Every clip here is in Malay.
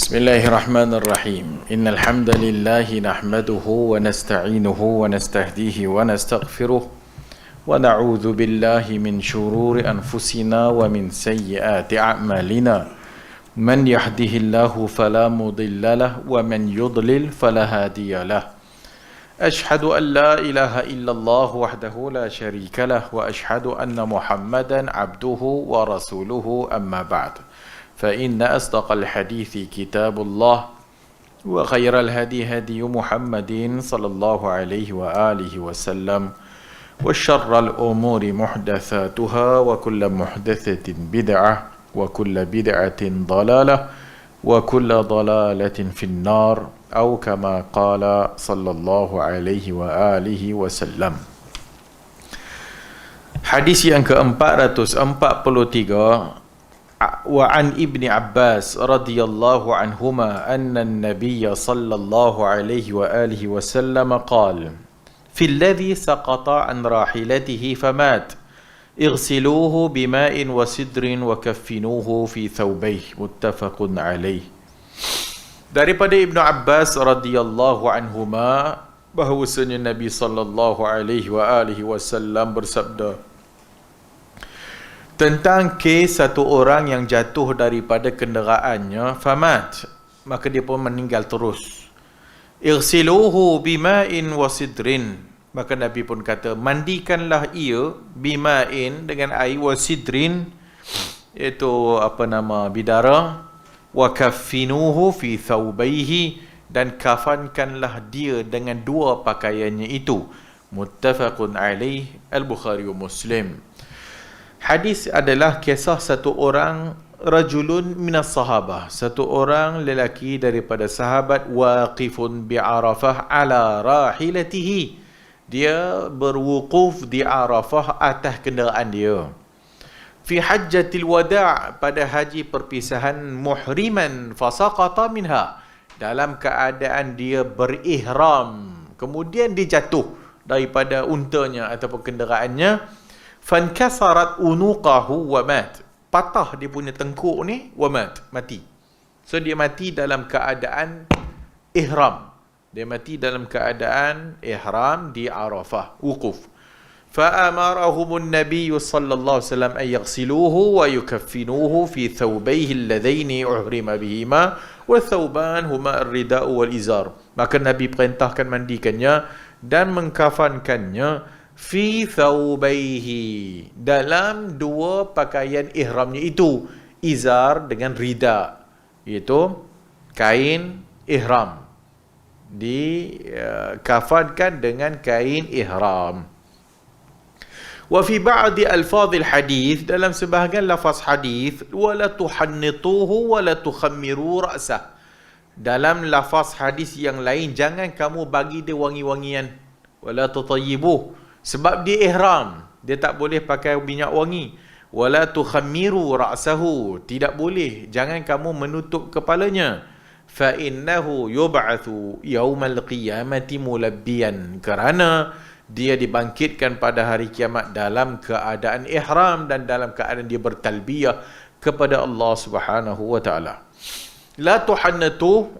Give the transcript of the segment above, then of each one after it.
بسم الله الرحمن الرحيم إن الحمد لله نحمده ونستعينه ونستهديه ونستغفره ونعوذ بالله من شرور أنفسنا ومن سيئات أعمالنا من يهده الله فلا مضل له ومن يضلل فلا هادي له أشهد أن لا إله إلا الله وحده لا شريك له وأشهد أن محمدا عبده ورسوله أما بعد فإن أصدق الحديث كتاب الله وخير الهدي هدي محمد صلى الله عليه وآله وسلم وشر الأمور محدثاتها وكل محدثة بدعة وكل بدعة ضلالة وكل ضلالة في النار أو كما قال صلى الله عليه وآله وسلم. Hadis yang ke-443 وعن ابن عباس رضي الله عنهما أن النبي صلى الله عليه وآله وسلم قال في الذي سقط عن راحلته فمات اغسلوه بماء وسدر وكفنوه في ثوبيه متفق عليه. Daripada Ibnu Abbas radhiyallahu anhuma bahwasanya Nabi sallallahu alaihi wa alihi wasallam bersabda tentang kes satu orang yang jatuh daripada kenderaannya, famat, maka dia pun meninggal terus. Irsiluhu bima'in wasidrin, maka Nabi pun kata, mandikanlah ia bima'in dengan air, wasidrin, iaitu bidara, wa kaffinuhu fi thawbaihi, dan kafankanlah dia dengan dua pakaiannya itu. Muttafaqun alaih, Al-Bukhari wa Muslim. Hadis adalah kisah satu orang rajulun minas sahabah, satu orang lelaki daripada sahabat, waqifun bi Arafah ala rahilatihi, dia berwukuf di Arafah atas kenderaan dia. Fi hajjatil wada', pada haji perpisahan, muhriman fasaqata minha, dalam keadaan dia berihram, kemudian dia jatuh daripada untanya ataupun kenderaannya. Fankasarat unuqahu wa mat, patah dia punya tengkuk ni, wa mat, mati. So dia mati dalam keadaan ihram, dia mati dalam keadaan ihram di Arafah, wukuf. Fa amarahumun nabiy sallallahu alaihi wasallam an yaghsiluhu wa yukaffinuhu fi thawbayhi alladhaini uhrima bihima wa thawban huma ar-rida'u wal izar. Maka Nabi perintahkan mandikannya dan mengkafankannya fi thawbaihi, dalam dua pakaian ihramnya itu, izar dengan rida, iaitu kain ihram, dikafankan dengan kain ihram. Wa fi ba'di alfadhil hadith, dalam sebahagian lafaz hadith, wala tuhannituhu wala tukhammiru ra'sah, dalam lafaz hadis yang lain, jangan kamu bagi dia wangi-wangian, wala tutayyibuh, sebab dia ihram, dia tak boleh pakai minyak wangi. Wala tukhammiru ra'sahu, tidak boleh, jangan kamu menutup kepalanya. Fa innahu yub'atsu yaumal qiyamati mulabbiyan, kerana dia dibangkitkan pada hari kiamat dalam keadaan ihram dan dalam keadaan dia bertalbiyah kepada Allah Subhanahu wa taala. La tuhannatu,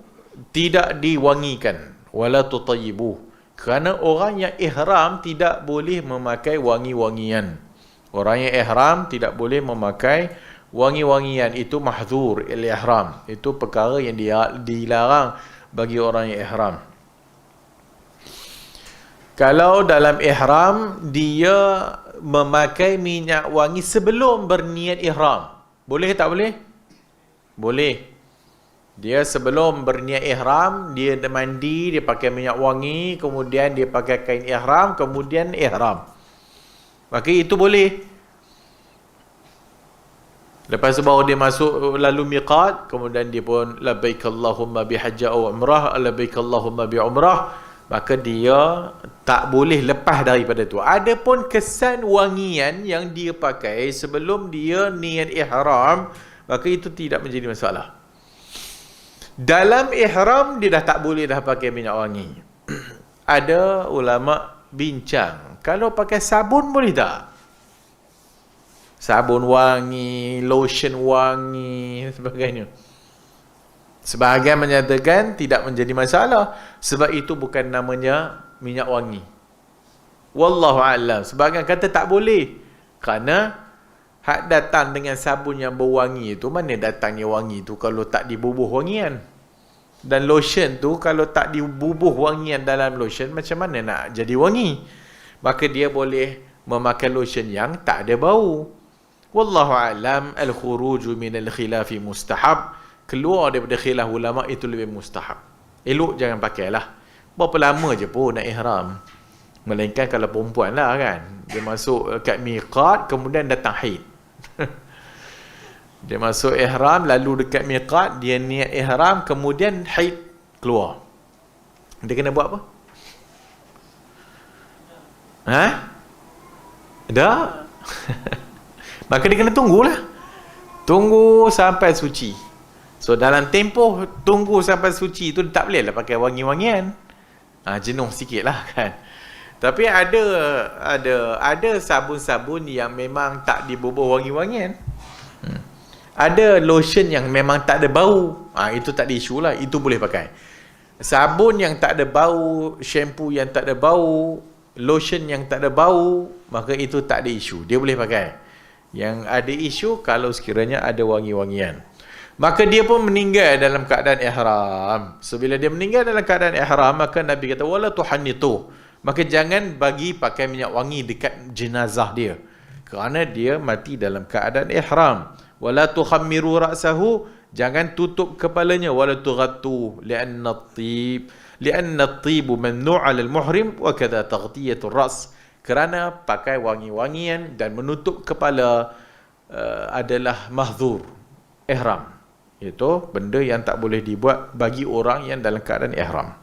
tidak diwangikan, wala tutayyibuh, kerana orang yang ihram tidak boleh memakai wangi-wangian. Orang yang ihram tidak boleh memakai wangi-wangian. Itu mahzur al-ihram. Itu perkara yang dilarang bagi orang yang ihram. Kalau dalam ihram, dia memakai minyak wangi sebelum berniat ihram, boleh tak boleh? Boleh. Dia sebelum berniat ihram, dia mandi, dia pakai minyak wangi, kemudian dia pakai kain ihram, kemudian ihram, maka itu boleh. Lepas tu baru dia masuk lalu miqat, kemudian dia pun labbaik Allahumma bihajjah aw umrah, labbaik Allahumma bi umrah, maka dia tak boleh lepas daripada tu. Adapun kesan wangian yang dia pakai sebelum dia niat ihram, maka itu tidak menjadi masalah. Dalam ihram dia dah tak boleh dah pakai minyak wangi. Ada ulama bincang, kalau pakai sabun boleh tak? Sabun wangi, lotion wangi, sebagainya. Sebahagian menyatakan tidak menjadi masalah sebab itu bukan namanya minyak wangi. Wallahu a'lam. Sebahagian kata tak boleh kerana hak datang dengan sabun yang berwangi itu, mana datangnya wangi itu kalau tak dibubuh wangian. Dan lotion tu kalau tak dibubuh wangian dalam lotion, macam mana nak jadi wangi? Maka dia boleh memakai lotion yang tak ada bau. Wallahu a'lam. Al-khuruju minal khilafi mustahab. Keluar daripada khilaf ulama itu lebih mustahab. Elok jangan pakailah. Berapa lama je pun nak ihram. Melainkan kalau perempuan lah kan, dia masuk kat miqat kemudian datang haid. Dia masuk ihram lalu dekat miqat dia niat ihram kemudian haid keluar. Dia kena buat apa? Ha? Dah. Maka dia kena tunggulah. Tunggu sampai suci. So dalam tempoh tunggu sampai suci tu tak boleh lah pakai wangi-wangian. Jenuh sikit lah kan. Tapi ada sabun-sabun yang memang tak dibubuh wangi-wangian. Ada lotion yang memang tak ada bau. Itu tak ada isu lah. Itu boleh pakai. Sabun yang tak ada bau, shampoo yang tak ada bau, lotion yang tak ada bau, maka itu tak ada isu. Dia boleh pakai. Yang ada isu kalau sekiranya ada wangi-wangian. Maka dia pun meninggal dalam keadaan ihram. So bila dia meninggal dalam keadaan ihram, maka Nabi kata wala tuhannitu. Maka jangan bagi pakai minyak wangi dekat jenazah dia. Kerana dia mati dalam keadaan ihram. Wala tukhammiru ra'sahu, jangan tutup kepalanya. Wala tughattu li'anna at-tibu mamnu' 'ala al-muhrim wa kadha taghtiyatur ra's. Kerana pakai wangi-wangian dan menutup kepala adalah mahdzur ihram. Itu benda yang tak boleh dibuat bagi orang yang dalam keadaan ihram.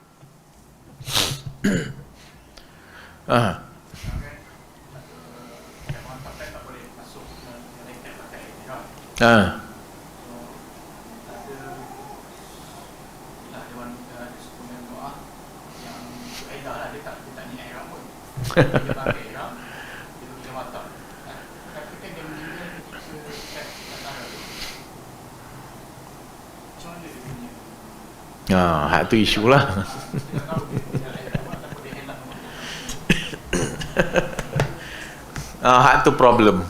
Hak tu isu lah. Hak tu problem.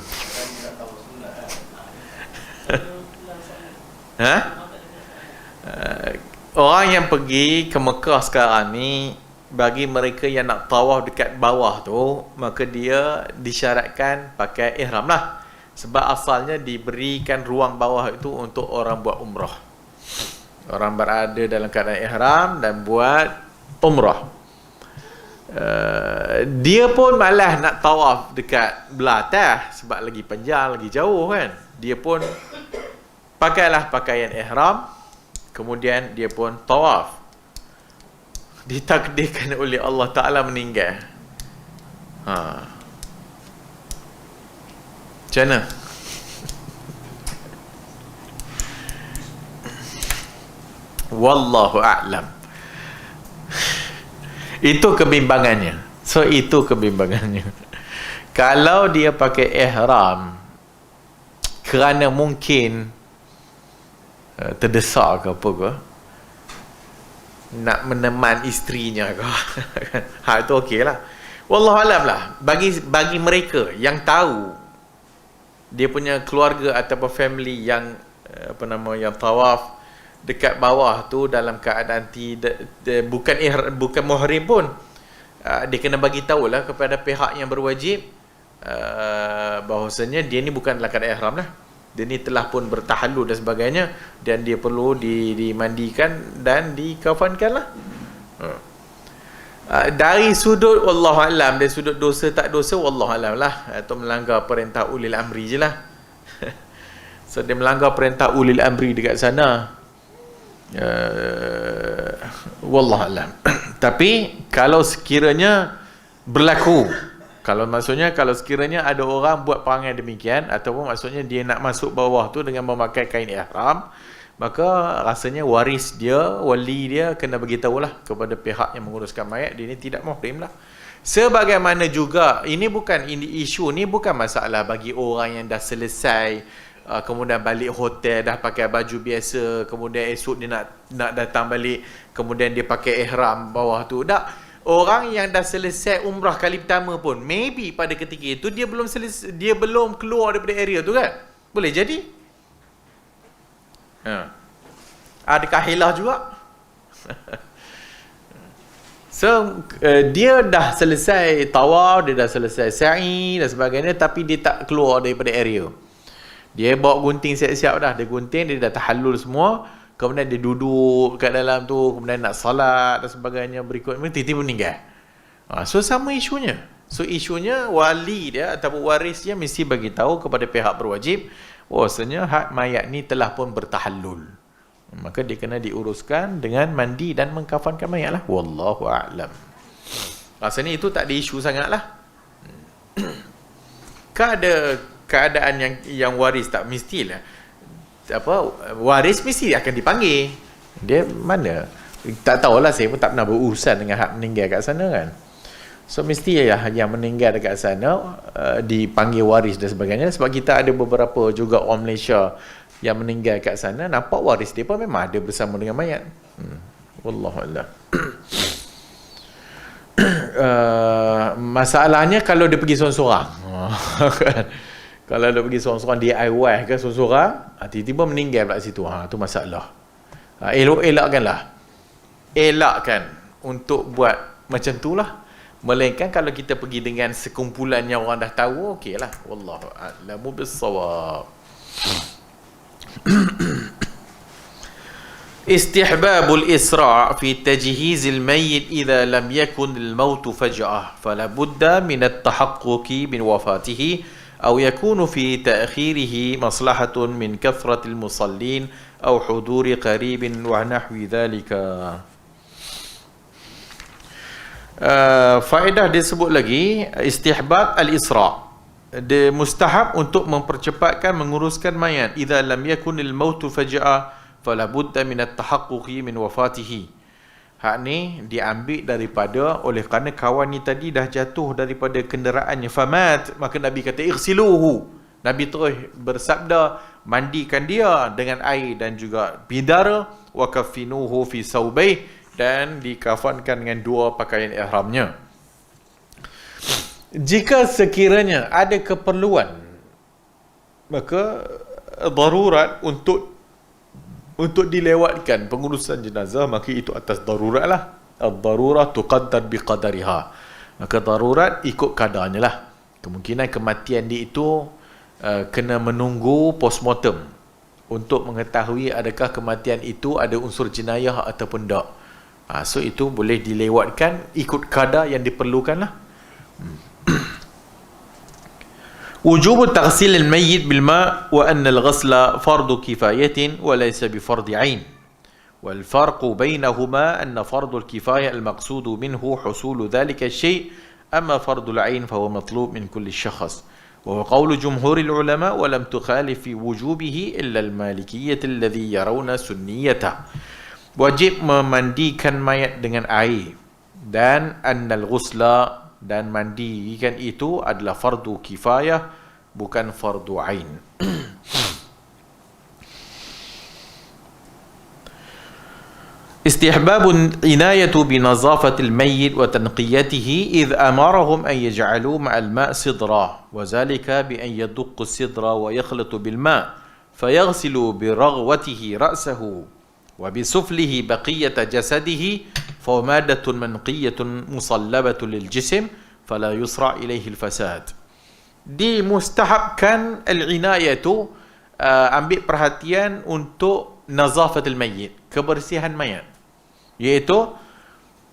Orang yang pergi ke Mekah sekarang ni, bagi mereka yang nak tawaf dekat bawah tu, maka dia disyaratkan pakai ihram lah. Sebab asalnya diberikan ruang bawah itu untuk orang buat umrah. Orang berada dalam keadaan ihram dan buat umrah. Dia pun malas nak tawaf dekat belah atas sebab lagi panjang, lagi jauh kan. Dia pun pakailah pakaian ihram, kemudian dia pun tawaf. Ditakdirkan oleh Allah Ta'ala meninggal. Macam mana? Wallahu a'lam. Itu kebimbangannya. So itu kebimbangannya. Kalau dia pakai ihram kerana mungkin terdesak ke apa ke, nak meneman isterinya ke, itu okey lah. Wallahu alam lah. Bagi mereka yang tahu dia punya keluarga ataupun family yang yang tawaf dekat bawah tu dalam keadaan bukan muhrim pun, dia kena bagi tahulah kepada pihak yang berwajib bahawasanya dia ni bukan dalam keadaan ihram lah. Dia ni telah pun bertahallul dan sebagainya, dan dia perlu dimandikan dan dikafankan lah. Dari sudut wallahualam, dari sudut dosa tak dosa wallahualam lah, atau melanggar perintah ulil amri je lah. So dia melanggar perintah ulil amri dekat sana, wallahualam. Tapi kalau sekiranya berlaku, kalau sekiranya ada orang buat perangai demikian, ataupun maksudnya dia nak masuk bawah tu dengan memakai kain ihram, maka rasanya waris dia, wali dia kena beritahulah kepada pihak yang menguruskan mayat, dia ni tidak muhrim lah. Sebagaimana juga ini isu ni bukan masalah bagi orang yang dah selesai kemudian balik hotel dah pakai baju biasa, kemudian esok dia nak datang balik, kemudian dia pakai ihram bawah tu. Tak, orang yang dah selesai umrah kali pertama pun maybe pada ketika itu dia belum keluar daripada area tu kan, boleh jadi adakah hilah juga. So dia dah selesai tawaf, dia dah selesai sa'i dan sebagainya, tapi dia tak keluar daripada area. Dia bawa gunting siap-siap dah, dia gunting, dia dah tahallul semua, kemudian dia duduk kat dalam tu, kemudian nak salat dan sebagainya, berikutnya tiba-tiba meninggal. So sama isunya. So isunya wali dia ataupun warisnya mesti bagi tahu kepada pihak berwajib bahwasanya hak mayat ni telah pun bertahallul. Maka dia kena diuruskan dengan mandi dan mengkafankan mayat lah. Wallahu a'lam. Rasanya itu tak ada isu sangat lah. Ada keadaan yang waris tak mestilah. Waris mesti akan dipanggil. Dia mana? Tak tahulah, saya pun tak pernah berurusan dengan hak meninggal kat sana kan. So mesti yang meninggal dekat sana dipanggil waris dan sebagainya. Sebab kita ada beberapa juga orang Malaysia yang meninggal kat sana, nampak waris dia pun memang ada bersama dengan mayat. Wallahualam. Masalahnya kalau dia pergi seorang-seorang. Kalau dia pergi seorang-seorang DIY ke seorang-seorang, tiba-tiba meninggal pula situ. Tu masalah. Elakkanlah. Elakkan untuk buat macam tu lah. Melainkan kalau kita pergi dengan sekumpulan yang orang dah tahu, okeylah. Wallahu a'lamu bis-shawab. Istihbabul isra' fi tajhizil mayyit idza lam yakun al-maut faj'ah fala budda min at-tahaqquqi min wafatihi أو يكون في تأخيره مصلحة من كثرة المصلين أو حضور قريب ونحو ذلك. Faedah disebut lagi, istihbab al-isra', dia mustahab untuk mempercepatkan menguruskan mayat. Idza lam yakunil mautu faj'a fala budda min at-tahaqquqi min wafatihi. Hak ni diambil daripada oleh kerana kawan ni tadi dah jatuh daripada kenderaannya, famat, maka Nabi kata ighsiluhu. Nabi terus bersabda, mandikan dia dengan air dan juga bidara, wa kaffinuhu fi saubayh, dan dikafankan dengan dua pakaian ihramnya. Jika sekiranya ada keperluan, maka darurat untuk dilewatkan pengurusan jenazah, maka itu atas darurat lah. Ad-darurah tuqaddar biqadariha. Maka darurat ikut kadarnya lah. Kemungkinan kematian dia itu kena menunggu postmortem untuk mengetahui adakah kematian itu ada unsur jenayah ataupun tak. So itu boleh dilewatkan ikut kadar yang diperlukan lah. وجوب تغسيل الميت بالماء وأن الغسل فرض كفاية وليس بفرض عين، والفرق بينهما أن فرض الكفاية المقصود منه حصول ذلك الشيء، أما فرض العين فهو مطلوب من كل شخص، وهو قول جمهور العلماء ولم تخالف في وجوبه إلا المالكية الذي يرون سنيته. Wajib memandikan mayat dengan air, dan annal ghusla, dan mandikan itu adalah fardu kifayah, bukan fardu ain. استحباب العناية بنظافة الميت وتنقيته إذ أمرهم أن يجعلوا مع الماء صدرا، وذلك بأن يدق الصدر ويخلط بالماء فيغسل برغوته رأسه وبسفله بقية جسده، فمادة منقية مصلبة للجسم فلا يسرع إليه الفساد. Dimustahabkan al-inayatu, ambil perhatian untuk nazafatul mayyit, kebersihan mayat, iaitu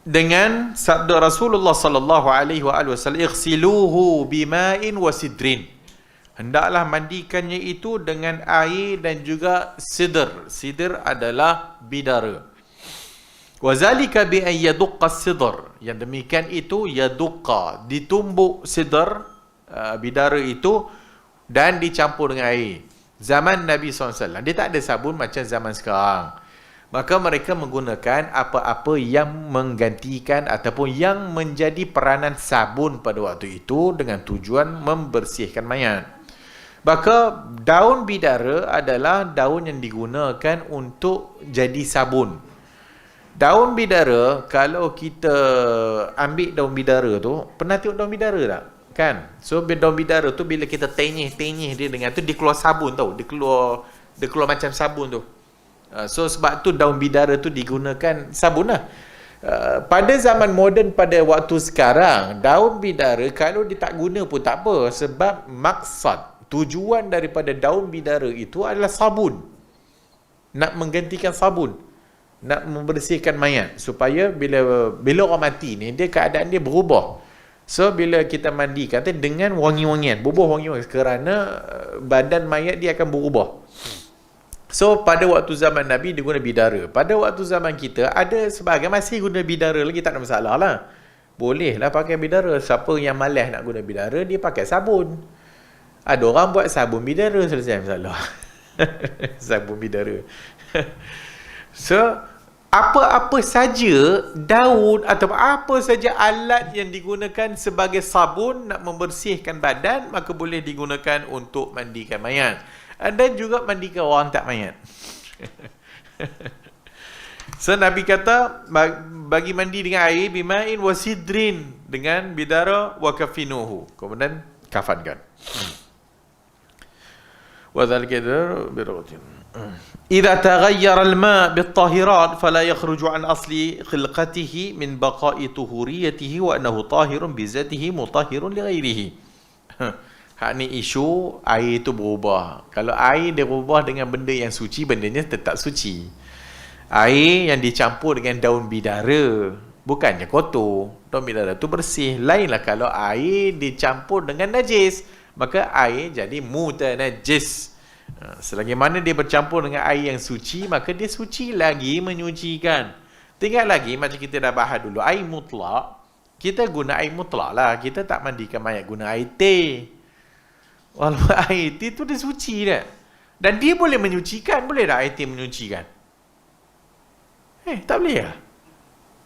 dengan sabda Rasulullah sallallahu alaihi wasallam, ighsiluhu bima'in wa sidrin, hendaklah mandikannya itu dengan air dan juga sidr. Sidr adalah bidara. Wazalika bi an yadqa sidr, yang demikian itu yadqa, ditumbuk sidr, bidara itu, dan dicampur dengan air. Zaman Nabi SAW dia tak ada sabun macam zaman sekarang, maka mereka menggunakan apa-apa yang menggantikan ataupun yang menjadi peranan sabun pada waktu itu dengan tujuan membersihkan mayat. Maka daun bidara adalah daun yang digunakan untuk jadi sabun. Daun bidara, kalau kita ambil daun bidara tu, pernah tengok daun bidara tak? Kan? So daun bidara tu bila kita tenyih dia dengan tu, dia keluar sabun tau. Dia keluar macam sabun tu. So sebab tu daun bidara tu digunakan sabun lah. Pada zaman moden, pada waktu sekarang, daun bidara kalau dia tak guna pun tak apa, sebab maksud, tujuan daripada daun bidara itu adalah sabun, nak menggantikan sabun, nak membersihkan mayat, supaya bila orang mati ni, dia keadaan dia berubah. So bila kita mandi, kata dengan wangi-wangian, bubuh wangi-wangian, kerana badan mayat dia akan berubah. So pada waktu zaman Nabi dia guna bidara. Pada waktu zaman kita ada sebahagian masih guna bidara lagi, tak ada masalah lah. Boleh lah pakai bidara. Siapa yang malas nak guna bidara, dia pakai sabun. Ada orang buat sabun bidara, selesai masalah. Sabun bidara. So apa-apa saja daun atau apa saja alat yang digunakan sebagai sabun nak membersihkan badan, maka boleh digunakan untuk mandikan mayat. Dan juga mandikan orang tak mayat. So Nabi kata bagi mandi dengan air, bima'in wasidrin, dengan bidara wa kafinuhu, kemudian kafankan. Wa dzalika biratin. Idza taghayyara al-ma' bit-tahirat fala yakhruju an asli khilqatihi min baqa'i tuhuriyatihi wa annahu tahirun bi zatihi mutahhirun li ghairihi. Hak ni isu air tu berubah. Kalau air dia berubah dengan benda yang suci, bendanya tetap suci. Air yang dicampur dengan daun bidara bukannya kotor. Daun bidara tu bersih. Lainlah kalau air dicampur dengan najis, maka air jadi mutanajis. Selagi mana dia bercampur dengan air yang suci, maka dia suci lagi, menyucikan. Tinggal lagi macam kita dah bahas dulu, air mutlak. Kita guna air mutlak lah. Kita tak mandikan mayat guna air teh. Walaupun air teh tu dia suci dah. Dan dia boleh menyucikan. Boleh tak air teh menyucikan? Tak boleh lah.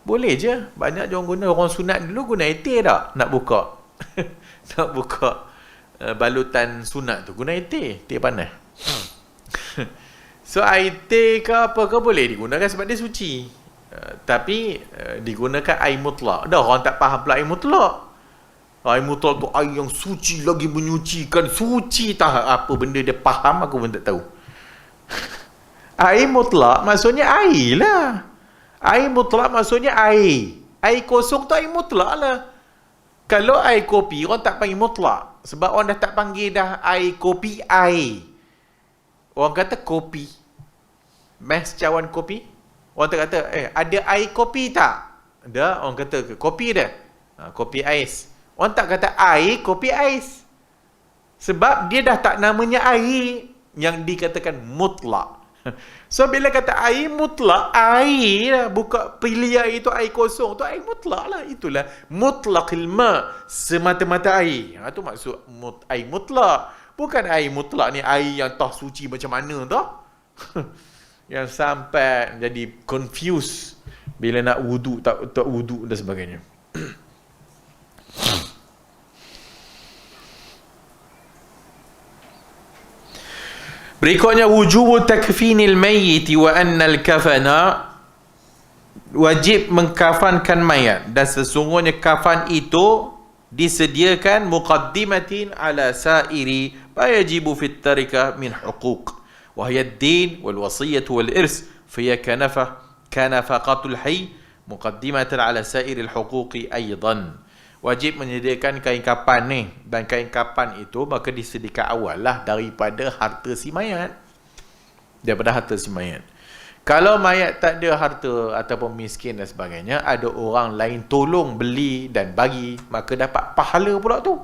Boleh je. Banyak je orang guna. Orang sunat dulu guna air teh tak? Nak buka. Nak buka balutan sunat tu. Guna air teh. Teh panas. So air teh ke apa ke boleh digunakan sebab dia suci. Tapi digunakan air mutlak. Dah orang tak faham pula air mutlak. Air mutlak tu air yang suci lagi menyucikan. Suci tak apa benda dia faham, aku pun tak tahu. Air mutlak maksudnya air lah. Air mutlak maksudnya air. Air kosong tu air mutlak lah. Kalau air kopi, orang tak panggil mutlak. Sebab orang dah tak panggil dah air kopi air. Orang kata kopi. Mas cawan kopi. Orang tak kata, ada air kopi tak? Ada, orang kata kopi dah. Kopi ais. Orang tak kata air, kopi ais. Sebab dia dah tak namanya air yang dikatakan mutlak. So bila kata air mutlak, air lah. Buka pilih air itu air kosong. Tu air mutlak lah. Itulah mutlaqil ma. Semata-mata air. Itu maksud air mutlak. Bukan air mutlak ni air yang tak suci macam mana tau. Yang sampai jadi confused bila nak wudu, tak wudu dan sebagainya. Berikutnya wujubu takfinil mayyit wa annal kafana, wajib mengkafankan mayat, dan sesungguhnya kafan itu disediakan muqaddimatin ala sairi ma yajibu fit tarikah min huquq wa hiya ad-din wal wasiyyah wal irs fa kanafaqatul hayy muqaddimatan ala sairil huquqi aidan. Wajib menyediakan kain kapan ni, dan kain kapan itu maka disediakan awal lah daripada harta si mayat. Daripada harta si mayat. Kalau mayat tak ada harta ataupun miskin dan sebagainya, ada orang lain tolong beli dan bagi, maka dapat pahala pula tu.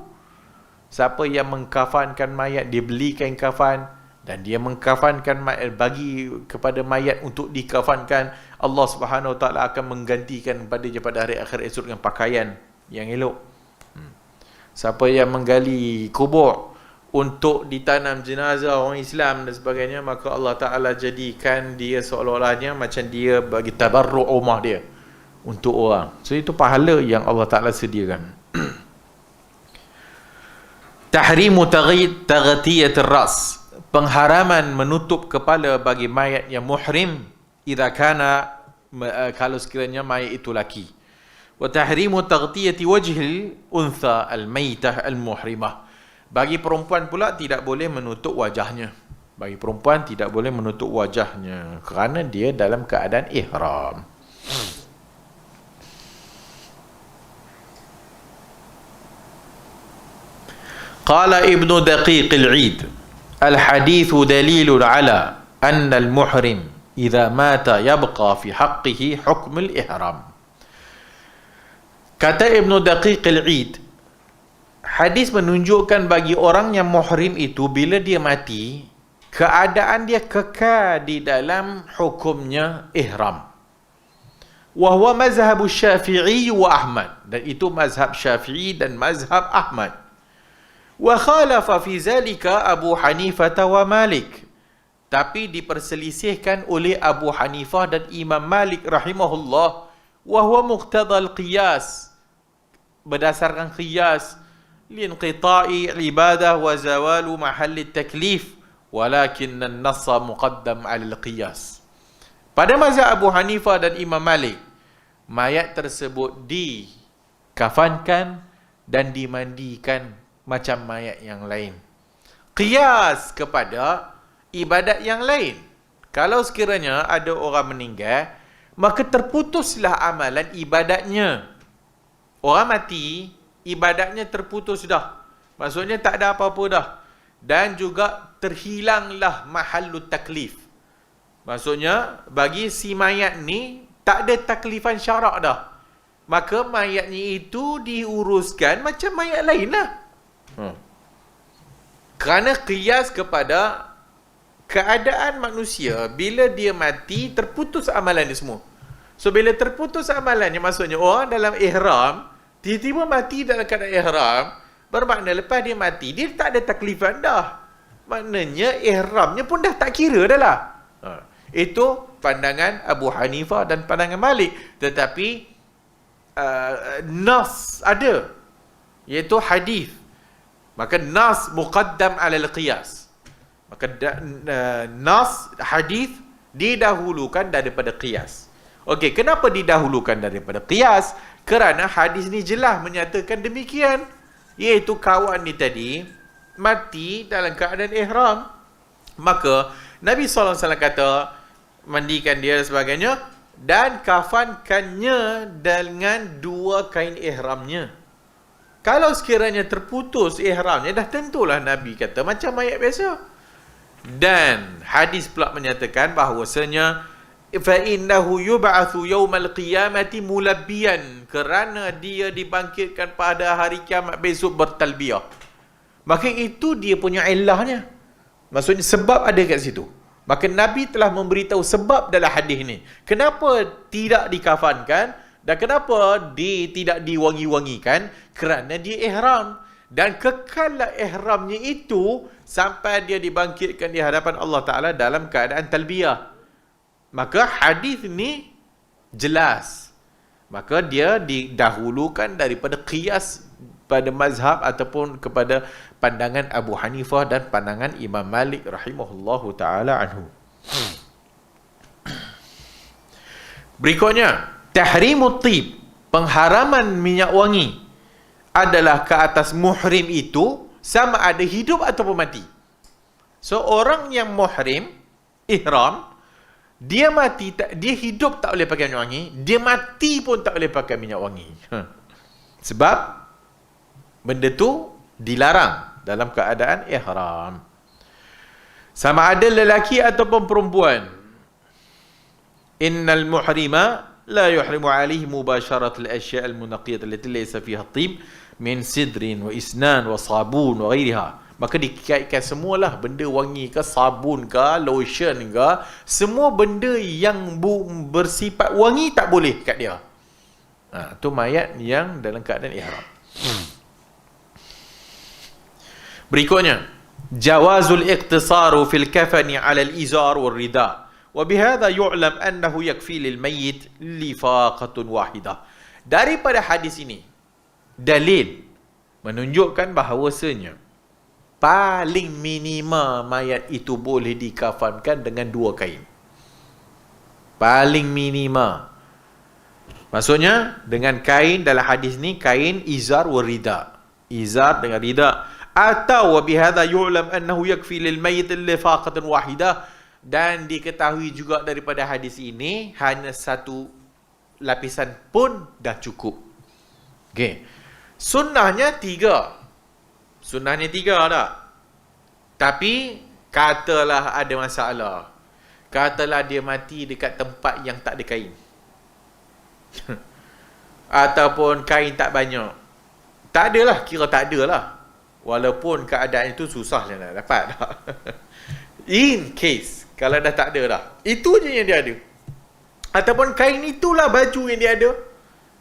Siapa yang mengkafankan mayat, dia beli kain kafan dan dia mengkafankan mayat, bagi kepada mayat untuk dikafankan, Allah Subhanahu Wa Taala akan menggantikan padanya pada hari akhir esok dengan pakaian yang elok. Siapa yang menggali kubur untuk ditanam jenazah orang Islam dan sebagainya, maka Allah Ta'ala jadikan dia seolah-olahnya macam dia bagi tabarruk rumah dia untuk orang. So itu pahala yang Allah Ta'ala sediakan. Tahrimu taghtiyatir ras, pengharaman menutup kepala bagi mayat yang muhrim idza kana kalau sekiranya mayat itu laki. Wa tahrimu taghtiyati wajhil untha al-maitah al-muhrimah. Bagi perempuan pula tidak boleh menutup wajahnya. Bagi perempuan tidak boleh menutup wajahnya kerana dia dalam keadaan ihram. Qala Ibnu Daqiq al-Eid, al-hadith dalilun ala anna al-muhrim idza mata yabqa fi haqqihi hukm al-ihram. Kata Ibnu Daqiq al-Eid, hadis menunjukkan bagi orang yang muhrim itu bila dia mati, keadaan dia kekal di dalam hukumnya ihram. Wa huwa mazhab Syafi'i wa Ahmad, dan itu mazhab Syafi'i dan mazhab Ahmad. Wa khalafa fi zalika Abu Hanifah wa Malik, tapi diperselisihkan oleh Abu Hanifah dan Imam Malik rahimahullah. Wa huwa muqtada al-qiyas, berdasarkan qiyas, linqita'i ibadah wa zawalu mahalli taklif, walakin an-nassa muqaddam 'ala al-qiyas. Pada mazhab Abu Hanifah dan Imam Malik, mayat tersebut dikafankan dan dimandikan macam mayat yang lain. Qiyas kepada ibadat yang lain. Kalau sekiranya ada orang meninggal, maka terputuslah amalan ibadatnya. Orang mati, ibadatnya terputus dah. Maksudnya tak ada apa-apa dah. Dan juga terhilanglah mahallu taklif. Maksudnya, bagi si mayat ni, tak ada taklifan syarak dah. Maka mayatnya itu diuruskan macam mayat lain lah. Kerana qiyas kepada keadaan manusia, bila dia mati, terputus amalan dia semua. So, bila terputus amalannya, maksudnya orang dalam ihram, tiba-tiba mati dalam keadaan ihram, bermakna lepas dia mati, dia tak ada taklifan dah. Maknanya ihramnya pun dah tak kira dah lah. Itu pandangan Abu Hanifah dan pandangan Malik. Tetapi nas ada, iaitu hadis. Maka nas muqaddam ala al-qiyas. Maka nas hadis didahulukan daripada qiyas. Okey, kenapa didahulukan daripada qiyas? Kerana hadis ni jelas menyatakan demikian. Iaitu kawan ni tadi mati dalam keadaan ihram. Maka Nabi SAW kata, mandikan dia dan sebagainya, dan kafankannya dengan dua kain ihramnya. Kalau sekiranya terputus ihramnya, dah tentulah Nabi kata macam mayat biasa. Dan hadis pula menyatakan bahawasanya fa innahu yub'atsu yaumal qiyamati mulabbiyan, kerana dia dibangkitkan pada hari kiamat besok bertalbiyah. Maka itu dia punya ilahnya. Maksudnya sebab ada kat situ. Maka Nabi telah memberitahu sebab dalam hadis ni. Kenapa tidak dikafankan dan kenapa dia tidak diwangi-wangikan? Kerana dia ihram. Dan kekallah ihramnya itu sampai dia dibangkitkan di hadapan Allah Ta'ala dalam keadaan talbiyah. Maka hadis ni jelas. Maka dia didahulukan daripada qiyas pada mazhab ataupun kepada pandangan Abu Hanifah dan pandangan Imam Malik rahimahullahu ta'ala anhu. Berikutnya, tahrimut tib, pengharaman minyak wangi adalah ke atas muhrim itu sama ada hidup ataupun mati. So, orang yang muhrim, ihram, dia mati, dia hidup tak boleh pakai minyak wangi, dia mati pun tak boleh pakai minyak wangi. Sebab benda tu dilarang dalam keadaan ihram. Sama ada lelaki ataupun perempuan. Innal muhrima la yuhrimu alaihi mubasharat al-ashya' al-munaqiyah allati laysa fiha at-tib min sidrin wa isnan wa sabun wa ghairiha. Maka dikaitkan semualah benda wangi ke, sabun ke, lotion ke, semua benda yang bersifat wangi tak boleh kat dia. Tu mayat yang dalam keadaan ihram. Berikutnya, jawazul iqtisaru fil kafani 'ala al-izar wal rida. Wa bihadha yu'lam annahu yakfi lil mayyit lifaqatun wahidah. Daripada hadis ini, dalil menunjukkan bahawasanya paling minima mayat itu boleh dikafankan dengan 2 kain. Paling minima. Maksudnya dengan kain dalam hadis ni kain izar wa rida. Izar dengan rida. Atau wa bihadza yu'lam annahu yakfi lil mayyit lifaqatan wahidah, dan diketahui juga daripada hadis ini hanya satu lapisan pun dah cukup. Okey. Sunnahnya 3. Sunnahnya 3 tak? Tapi katalah ada masalah. Katalah dia mati dekat tempat yang tak ada kain. Ataupun kain tak banyak. Tak adalah, kira tak adalah. Walaupun keadaan itu susah je nak dapat. In case, kalau dah tak ada dah. Itu je yang dia ada. Ataupun kain itulah baju yang dia ada.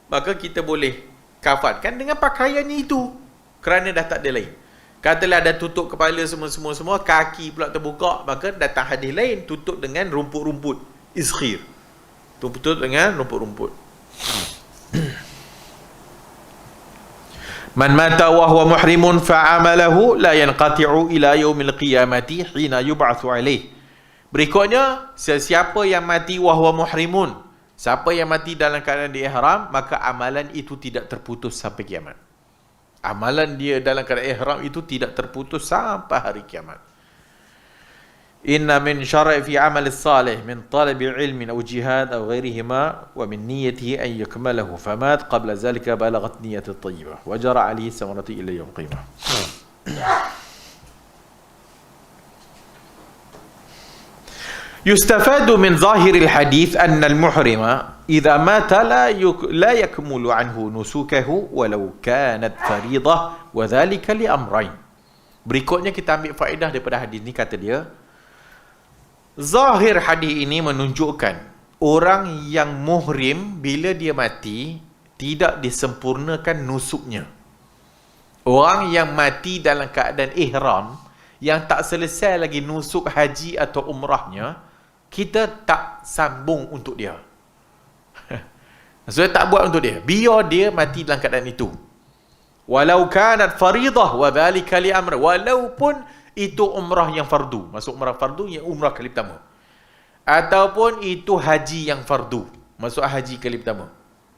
Maka kita boleh kafankan dengan pakaiannya itu. Kerana dah tak ada lain. Katalah dah tutup kepala semua, kaki pula terbuka, maka datang hadis lain tutup dengan rumput-rumput. Izkhir. Tutup dengan rumput-rumput. Man mata wa huwa muhrimun fa'amalahu la yanqati'u ila yaumil qiyamati hina yub'atsu alaih. Berikutnya, sesiapa yang mati wa huwa muhrimun, siapa yang mati dalam keadaan di ihram, maka amalan itu tidak terputus sampai kiamat. Amalan dia dalam keadaan ihram itu tidak terputus sampai hari kiamat. Inna min syara'i fi amal salih min talabi ilmin aw jihad aw ghairihima wa min niyyatihi an yakmalahu famat qabla zalika balaghat niyyatu tayyibah wa jara alayhi samaratu ila yawm qiyamah. يستفاد من ظاهر الحديث أن المحرم إذا مات لا يكمل عنه نسكه ولو كانت فريضة وذلك لأمرين. Berikutnya kita ambil faedah daripada hadis ni, kata dia, zahir hadis ini menunjukkan orang yang muhrim bila dia mati tidak disempurnakan nusuknya. Orang yang mati dalam keadaan ihram yang tak selesai lagi nusuk haji atau umrahnya, kita tak sambung untuk dia. Maksudnya tak buat untuk dia. Biar dia mati dalam keadaan itu. Walau kanat faridah wa dhalika li amr. Walaupun itu umrah yang fardu. Maksud umrah fardu yang umrah kali pertama. Ataupun itu haji yang fardu. Maksud haji kali pertama.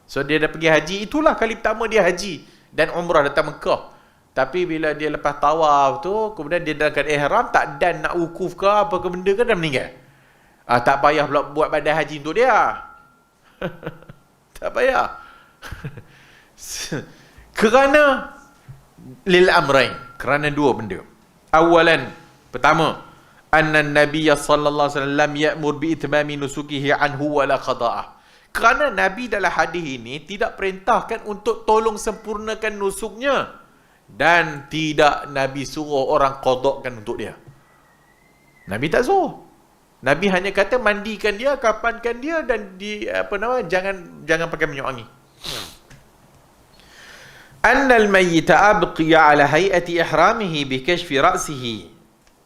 So dia dah pergi haji, itulah kali pertama dia haji dan umrah datang Mekah. Tapi bila dia lepas tawaf tu, kemudian dia dalam keadaan ihram, tak dan nak wukuf ke apa ke benda ke, dah meninggal. Tak payah pula buat badan haji untuk dia. Tak payah. Kerana lil amrain, kerana 2 benda. Awalan, pertama, anna Nabiy sallallahu alaihi wasallam ya'mur bi itmami nusukihi anhu wala qada'ah. Kerana Nabi dalam hadis ini tidak perintahkan untuk tolong sempurnakan nusuknya, dan tidak Nabi suruh orang qadakkan untuk dia. Nabi tak suruh. Nabi hanya kata mandikan dia, kapankan dia, dan jangan pakai minyak wangi. Annal mayyita abqiya ala hay'ati ihramihi bi kashfi ra'sihi.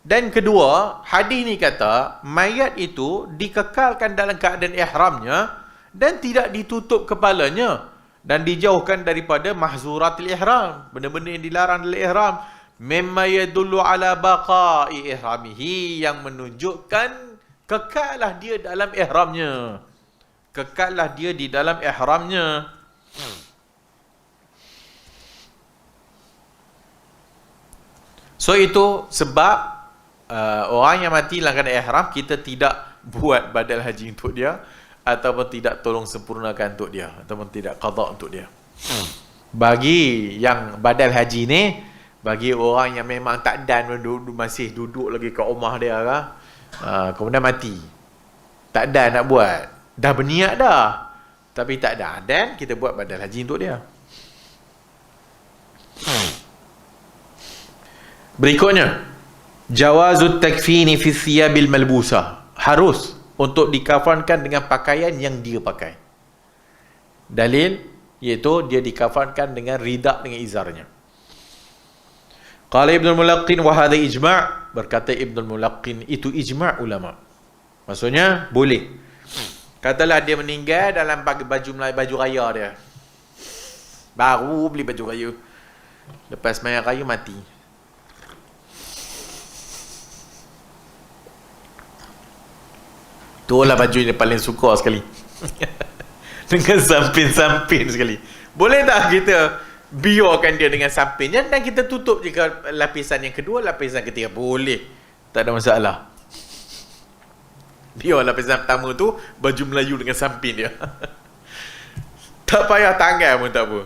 Dan kedua, hadis ni kata mayat itu dikekalkan dalam keadaan ihramnya dan tidak ditutup kepalanya dan dijauhkan daripada mahzuratil ihram, benda-benda yang dilarang dalam ihram, mimma yadullu ala baqa'i ihramihi, yang menunjukkan kekallah dia dalam ihramnya. Kekallah dia di dalam ihramnya. So itu sebab orang yang mati dalam keadaan ihram, kita tidak buat badal haji untuk dia, ataupun tidak tolong sempurnakan untuk dia, ataupun tidak qada untuk dia. Bagi yang badal haji ni, bagi orang yang memang tak dan, masih duduk lagi kat rumah dia ke, kemudian mati, tak dan nak buat, dah berniat dah tapi tak ada, dan kita buat badal haji untuk dia. Berikutnya, jawazut takfini fi thiyabil malbusa, harus untuk dikafankan dengan pakaian yang dia pakai. Dalil iaitu dia dikafankan dengan rida, dengan izarnya. Qala Ibn al-Mulaqqin wa hadha ijma', berkata Ibn al-Mulaqqin, itu ijma' ulama. Maksudnya boleh. Katalah dia meninggal dalam baju raya dia, baru beli baju raya, lepas mayat raya mati, Itulah baju yang paling suka sekali. Dengan sampin-sampin sekali. Boleh tak kita biarkan dia dengan sampinnya dan kita tutup jika lapisan yang kedua, lapisan ketiga? Boleh. Tak ada masalah. Biar lapisan pertama tu baju Melayu dengan sampin dia. Tak payah tanggal pun tak apa.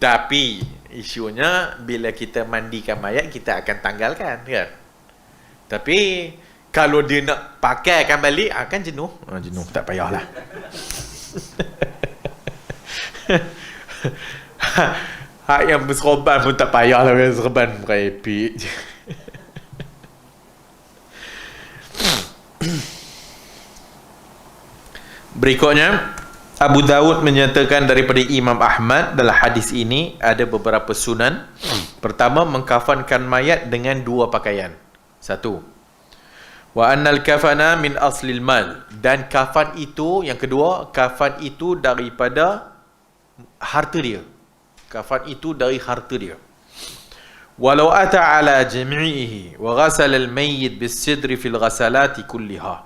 Tapi isunya bila kita mandikan mayat kita akan tanggalkan kan. Tapi kalau dia nak pakaikan balik kan jenuh. Jenuh tak payahlah. Hak yang berserban pun tak payahlah, serban merepek je. Berikutnya Abu Dawud menyatakan daripada Imam Ahmad dalam hadis ini ada beberapa sunan. Pertama, mengkafankan mayat dengan dua pakaian. Satu, wa annal kafana min aslil mal, dan kafan itu, yang kedua, kafan itu daripada harta dia. Kafan itu dari harta dia. Walau ata ala jami'ihi wa ghasala al-mayyit bis-sidri fil ghasalati kulliha.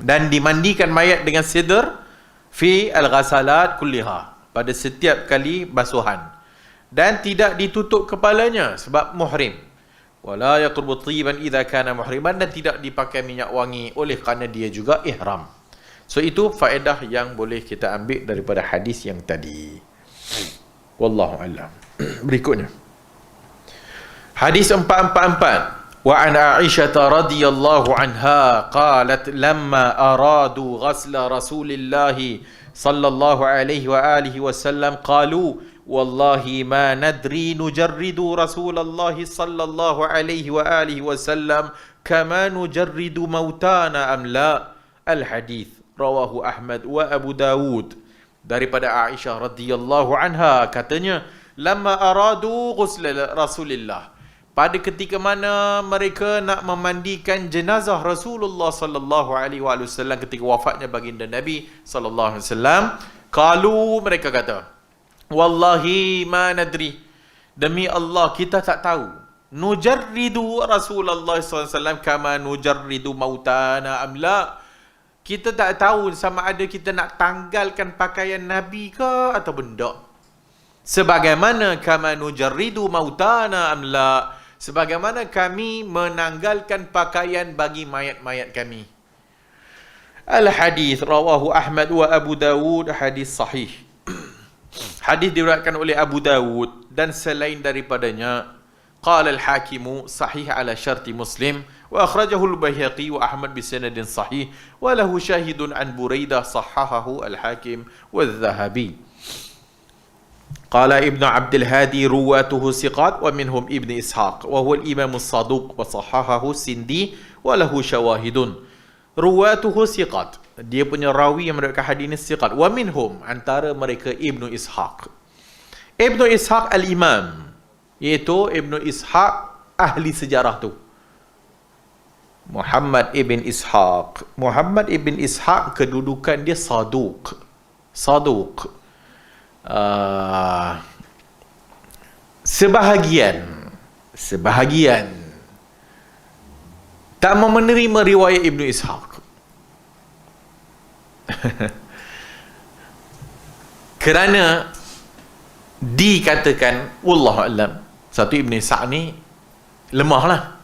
Dan dimandikan mayat dengan sidr fi al-ghasalat kulliha, pada setiap kali basuhan, dan tidak ditutup kepalanya sebab muhrim. Wala yaqrubu tiban idza kana muhriman, dan tidak dipakai minyak wangi oleh kerana dia juga ihram. So itu faedah yang boleh kita ambil daripada hadis yang tadi. Wallahu a'lam. Berikutnya hadis 444. وعن عائشة رضي الله عنها قالت لما أرادوا غسل رسول الله صلى الله عليه وآله وسلم قالوا والله ما ندري نجرد رسول الله صلى الله عليه وآله وسلم كما نجرد موتانا أم لا. الحديث رواه أحمد وأبو داود. Daripada Aisyah radhiyallahu anha katanya, lamma aradu ghusl Rasulillah, pada ketika mana mereka nak memandikan jenazah Rasulullah sallallahu alaihi wasallam ketika wafatnya baginda Nabi sallallahu alaihi wasallam, qalu, mereka kata, wallahi ma nadri, demi Allah kita tak tahu, nujarridu Rasulullah sallallahu alaihi wasallam kama nujarridu mautana am la, kita tak tahu sama ada kita nak tanggalkan pakaian Nabi ke atau benda, sebagaimana kama nujarridu mautana am la, sebagaimana kami menanggalkan pakaian bagi mayat-mayat kami. Al-hadith rawahu Ahmad wa Abu Dawud, hadis sahih. Hadis diriwayatkan oleh Abu Dawud dan selain daripadanya. Qala al-Hakim sahih ala syarti Muslim wa akhrajahu al-Baihaqi wa Ahmad bi sanadin sahih wa lahu syahidun an Buraidah sahahahu al-Hakim wa al-Dhahabi. Qala Ibn Abdul Hadi ruwatuhu siqat wa minhum Ibn Ishaq wa huwa al-imam as-saduq wa sahahahu Sindi wa lahu syawahidun. Ruwatuhu siqat, dia punya rawi yang meriwayatkan hadis ini siqat, wa minhum, antara mereka Ibn Ishaq. Ibn Ishaq al-imam, iaitu Ibn Ishaq ahli sejarah tu, Muhammad ibn Ishaq. Muhammad ibn Ishaq kedudukan dia saduq. Sebahagian tak mau menerima riwayat Ibn Ishaq. Kerana dikatakan wallahu a'lam, satu Ibn Ishaq ni lemah lah.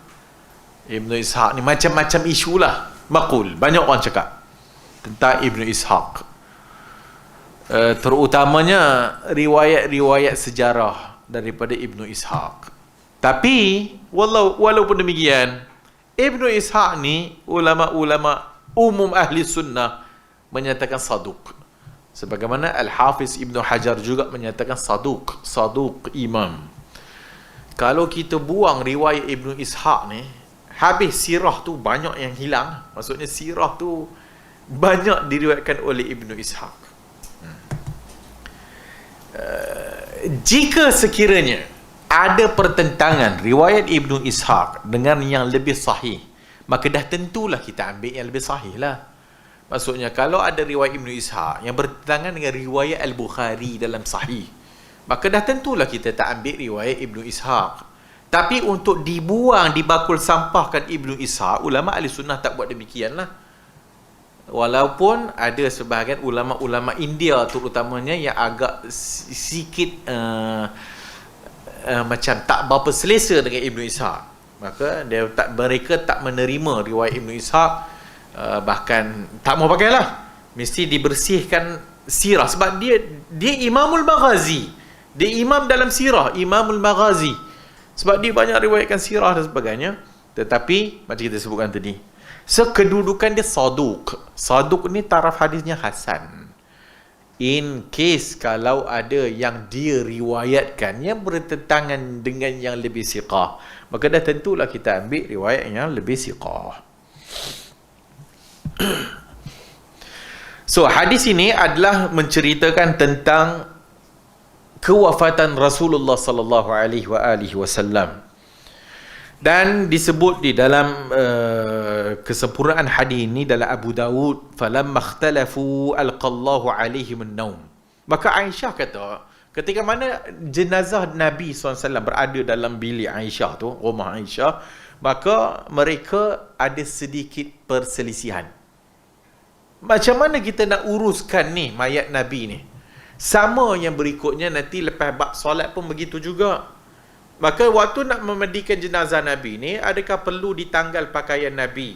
Ibn Ishaq ni macam-macam isu lah, maqul, banyak orang cakap tentang Ibn Ishaq. Terutamanya riwayat-riwayat sejarah daripada Ibn Ishaq. Tapi walaupun demikian, Ibn Ishaq ni ulama-ulama umum ahli sunnah menyatakan saduq. Sebagaimana Al-Hafiz Ibn Hajar juga menyatakan saduq imam. Kalau kita buang riwayat Ibn Ishaq ni, habis sirah tu banyak yang hilang. Maksudnya sirah tu banyak diriwayatkan oleh Ibn Ishaq. Jika sekiranya ada pertentangan riwayat Ibn Ishaq dengan yang lebih sahih, maka dah tentulah kita ambil yang lebih sahih lah. Maksudnya kalau ada riwayat Ibn Ishaq yang bertentangan dengan riwayat Al-Bukhari dalam sahih, maka dah tentulah kita tak ambil riwayat Ibn Ishaq. Tapi untuk dibuang, dibakul sampahkan Ibnu Ishaq, ulama ahli sunnah tak buat demikian lah. Walaupun ada sebahagian ulama-ulama India terutamanya yang agak sikit macam tak berapa selesa dengan Ibnu Ishaq. Maka mereka tak menerima riwayat Ibnu Ishaq, bahkan tak mau pakailah. Mesti dibersihkan sirah, sebab dia Imamul Maghazi. Dia imam dalam sirah, Imamul Maghazi. Sebab dia banyak riwayatkan sirah dan sebagainya. Tetapi macam kita sebutkan tadi, kedudukan dia saduq. Saduq ni taraf hadisnya hasan. In case kalau ada yang dia riwayatkan yang bertentangan dengan yang lebih siqah, maka dah tentulah kita ambil riwayat yang lebih siqah. So hadis ini adalah menceritakan tentang kewafatan Rasulullah sallallahu alaihi wasallam, dan disebut di dalam kesempurnaan hadis ini dalam Abu Dawud, falamma ikhtalafu alqallahu alaihim an-naum. Maka Aisyah kata, ketika mana jenazah Nabi SAW berada dalam bilik Aisyah tu, rumah Aisyah, maka mereka ada sedikit perselisihan. Macam mana kita nak uruskan ni mayat Nabi ni? Sama yang berikutnya nanti lepas bab solat pun begitu juga. Maka waktu nak memandikan jenazah Nabi ni, adakah perlu ditanggal pakaian Nabi?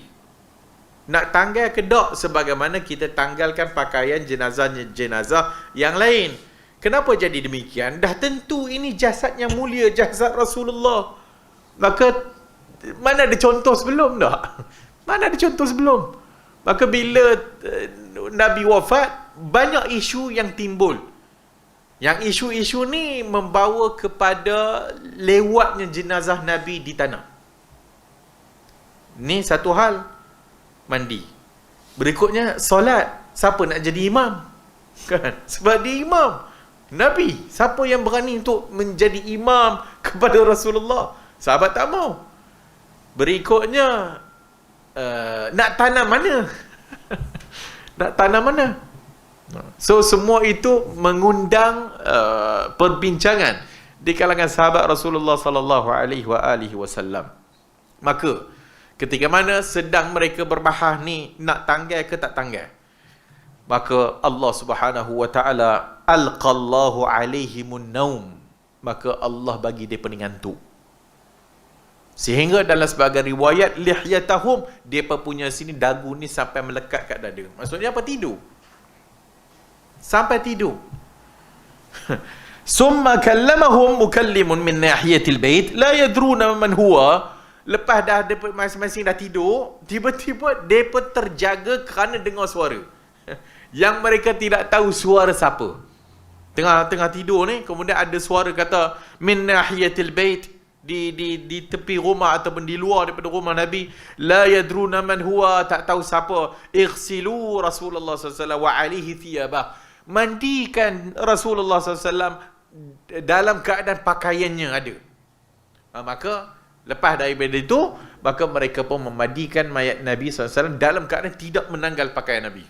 Nak tanggal ke tak sebagaimana kita tanggalkan pakaian jenazah yang lain? Kenapa jadi demikian? Dah tentu ini jasad yang mulia, jasad Rasulullah. Maka mana ada contoh sebelum tak? Mana ada contoh sebelum? Maka bila Nabi wafat, banyak isu yang timbul. Yang isu-isu ni membawa kepada lewatnya jenazah Nabi di tanah. Ni satu hal, mandi. Berikutnya solat. Siapa nak jadi imam? Kan? Sebab dia imam Nabi. Siapa yang berani untuk menjadi imam kepada Rasulullah? Sahabat tak mau. Berikutnya nak tanam mana? Nak tanam mana? So semua itu mengundang perbincangan di kalangan sahabat Rasulullah sallallahu alaihi wasallam. Maka ketika mana sedang mereka berbahas ni nak tanggal ke tak tanggal, maka Allah Subhanahu wa taala alqallahu alaihimun naum, maka Allah bagi dia pengantuk. Sehingga dalam sebahagian riwayat lihyatahum, dia punya sini dagu ni sampai melekat kat dada. Maksudnya apa? Tidur. Sampai tidur. Summa kallamahum mukallimun min nahiyatil bait la yadruna man huwa. Lepas dah masing-masing dah tidur, tiba-tiba depa terjaga kerana dengar suara. Yang mereka tidak tahu suara siapa. Tengah tidur ni, kemudian ada suara kata min nahiyatil bait, di tepi rumah ataupun di luar daripada rumah Nabi, la yadruna man huwa, tak tahu siapa. Ighsilu Rasulullah sallallahu wa alihi thiyabah, mandikan Rasulullah SAW dalam keadaan pakaiannya ada. Maka lepas daripada itu, maka mereka pun memandikan mayat Nabi SAW dalam keadaan tidak menanggal pakaian Nabi.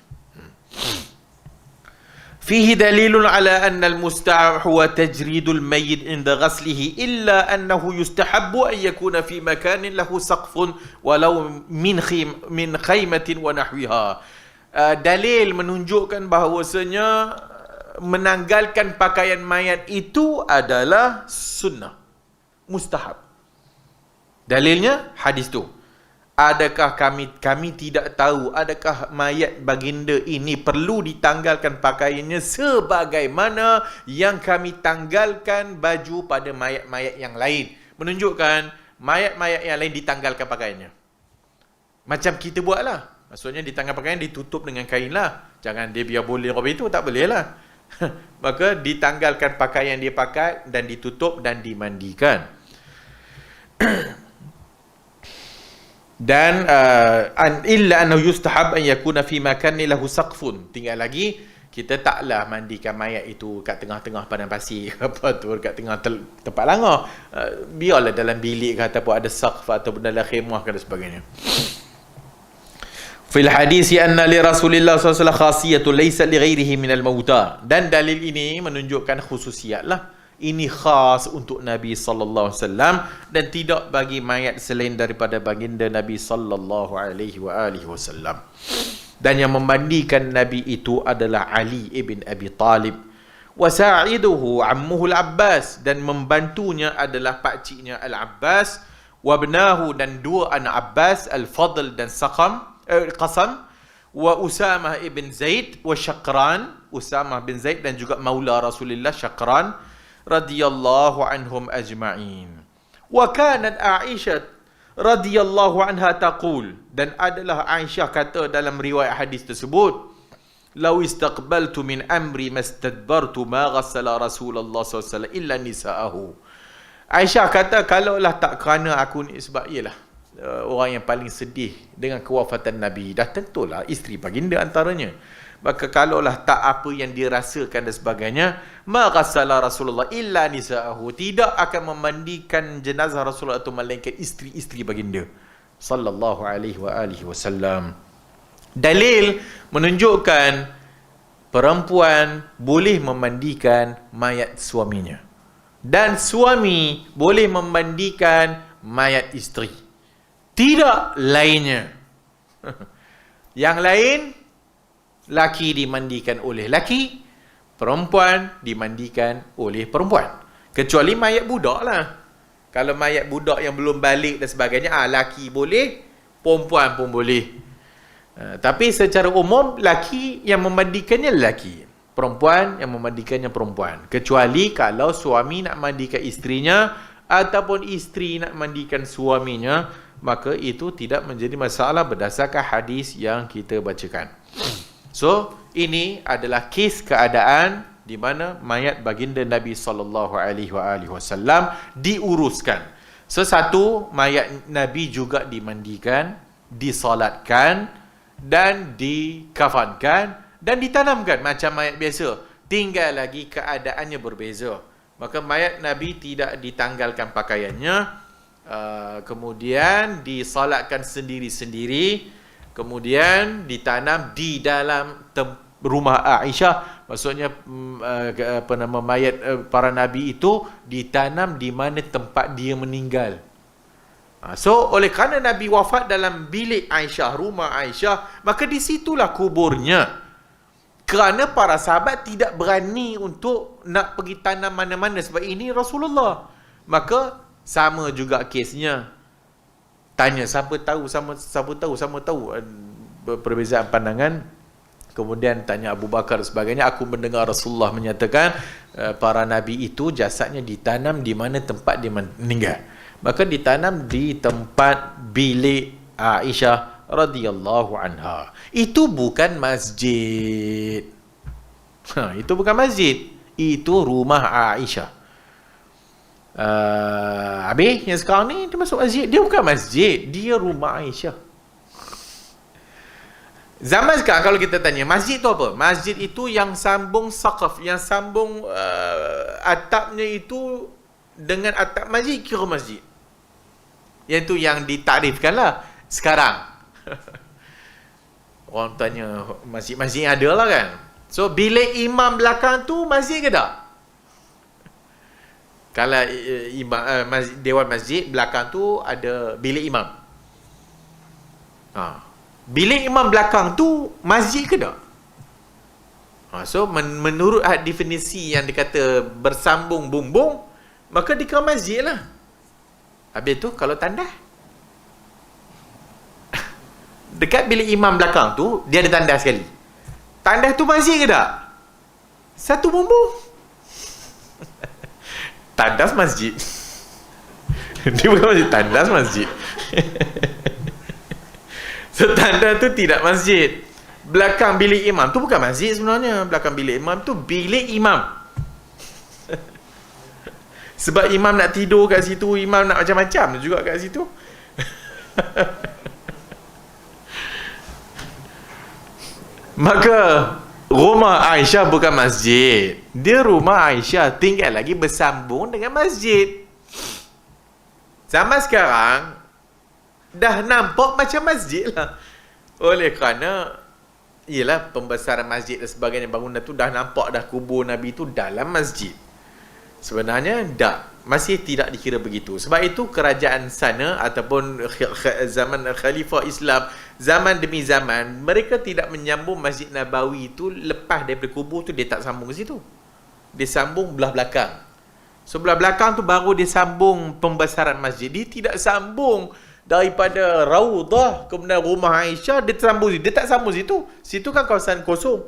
Fihi dalilun ala anna al-musta'ab huwa tajridul mayyit inda ghaslihi illa annahu yustahabbu an yakuna fi makanin lahu saqfun walau min khaymatin wa nahwiha. Dalil menunjukkan bahawasanya menanggalkan pakaian mayat itu adalah sunnah, mustahab. Dalilnya hadis tu. Adakah kami tidak tahu adakah mayat baginda ini perlu ditanggalkan pakaiannya sebagaimana yang kami tanggalkan baju pada mayat-mayat yang lain. Menunjukkan mayat-mayat yang lain ditanggalkan pakaiannya. Macam kita buatlah. Maksudnya ditanggal pakaian ditutup dengan kain lah. Jangan dia biar boleh robek itu, tak boleh lah. Maka ditanggalkan pakaian dia pakai dan ditutup dan dimandikan. Dan illa annahu yustahab an yakuna fi makanin lahu saqfun. Tinggal lagi kita taklah mandikan mayat itu kat tengah-tengah padang pasir apa tu, kat tengah tempat langgar. Biarlah dalam bilik ke ataupun ada saqf ataupun dalam khemah dan sebagainya. Fil hadisi anna li Rasulillah sallallahu alaihi wasallam khasiyatun laysa li ghairihi minal mauta. Dan dalil ini menunjukkan khususiat lah. Ini khas untuk Nabi sallallahu alaihi wasallam dan tidak bagi mayat selain daripada baginda Nabi sallallahu alaihi wasallam. Dan yang memandikan Nabi itu adalah Ali ibn Abi Talib. Wa sa'iduhu ammuhu al-Abbas, dan membantunya adalah pakciknya Al-Abbas, wa ibnahu, dan dua anak Abbas, Al-Fadl dan Qasam, wa Usamah ibn Zaid, wa Syakran, Usamah bin Zaid, dan juga maula Rasulullah Syakran radhiyallahu anhum ajma'in. Wa kanat Aisyah radhiyallahu anha taqul, dan adalah Aisyah kata dalam riwayat hadis tersebut, "Lau istaqbaltu min amri mastadbartu ma ghassala Rasulullah sallallahu alaihi wasallam illa nisa'ahu." Aisyah kata, kalaulah tak kerana aku ni, sebab ialah orang yang paling sedih dengan kewafatan Nabi, dah tentulah isteri baginda antaranya. Maka kalaulah tak apa yang dirasakan dan sebagainya, ma ghassala Rasulullah illa nisa'ahu, tidak akan memandikan jenazah Rasulullah itu melainkan isteri-isteri baginda sallallahu alaihi wasallam. Dalil menunjukkan perempuan boleh memandikan mayat suaminya dan suami boleh memandikan mayat isteri, tidak lainnya. Yang lain, laki dimandikan oleh laki, perempuan dimandikan oleh perempuan. Kecuali mayat budak lah. Kalau mayat budak yang belum balik dan sebagainya, laki boleh, perempuan pun boleh. Tapi secara umum, laki yang memandikannya laki, perempuan yang memandikannya perempuan. Kecuali kalau suami nak mandikan isterinya ataupun isteri nak mandikan suaminya, maka itu tidak menjadi masalah berdasarkan hadis yang kita bacakan. So, ini adalah kes keadaan di mana mayat baginda Nabi sallallahu alaihi wasallam diuruskan. Satu, mayat Nabi juga dimandikan, disolatkan dan dikafankan dan ditanamkan macam mayat biasa. Tinggal lagi keadaannya berbeza. Maka mayat Nabi tidak ditanggalkan pakaiannya, kemudian disolatkan sendiri-sendiri, kemudian ditanam di dalam rumah Aisyah. Maksudnya mayat para nabi itu ditanam di mana tempat dia meninggal. So oleh kerana Nabi wafat dalam bilik Aisyah, rumah Aisyah, maka di situlah kuburnya. Kerana para sahabat tidak berani untuk nak pergi tanam mana-mana sebab ini Rasulullah. Maka sama juga kesnya. Tanya siapa tahu, sama tahu perbezaan pandangan. Kemudian tanya Abu Bakar dan sebagainya. Aku mendengar Rasulullah menyatakan para nabi itu jasadnya ditanam di mana tempat dia meninggal. Maka ditanam di tempat bilik Aisyah radhiyallahu anha. Itu bukan masjid. Itu bukan masjid. Itu rumah Aisyah. Habis yang sekarang ni dia masuk masjid. Dia bukan masjid, dia rumah Aisyah. Zaman sekarang kalau kita tanya masjid tu apa? Masjid itu yang sambung saqaf, yang sambung atapnya itu dengan atap masjid, kira masjid. Yang tu yang ditakrifkan lah sekarang. Orang tanya masjid-masjid ada lah kan. So bilik imam belakang tu masjid ke tak? Kalau dewan masjid belakang tu ada bilik imam. Bilik imam belakang tu masjid ke tak? So menurut definisi yang dikata bersambung bumbung, maka dikira masjid lah. Habis tu kalau tandas, dekat bilik imam belakang tu dia ada tandas sekali. Tandas tu masjid ke tak? Satu bumbung. Tandas masjid. Dia bukan masjid, tandas masjid. So tandas tu tidak masjid. Belakang bilik imam tu bukan masjid sebenarnya. Belakang bilik imam tu bilik imam. Sebab imam nak tidur kat situ, imam nak macam-macam juga kat situ. Maka rumah Aisyah bukan masjid. Dia rumah Aisyah, tinggal lagi bersambung dengan masjid. Zaman sekarang dah nampak macam masjid lah. Oleh kerana ialah pembesaran masjid dan sebagainya, bangunan tu dah nampak dah kubur Nabi tu dalam masjid. Sebenarnya masih tidak dikira begitu. Sebab itu kerajaan sana ataupun zaman Khalifah Islam, zaman demi zaman, mereka tidak menyambung Masjid Nabawi itu lepas daripada kubur tu, dia tak sambung ke situ. Dia sambung belah belakang. Sebelah belakang tu baru dia sambung pembesaran masjid. Dia tidak sambung daripada Raudah kemudian rumah Aisyah, dia sambung. Dia tak sambung situ. Situ kan kawasan kosong.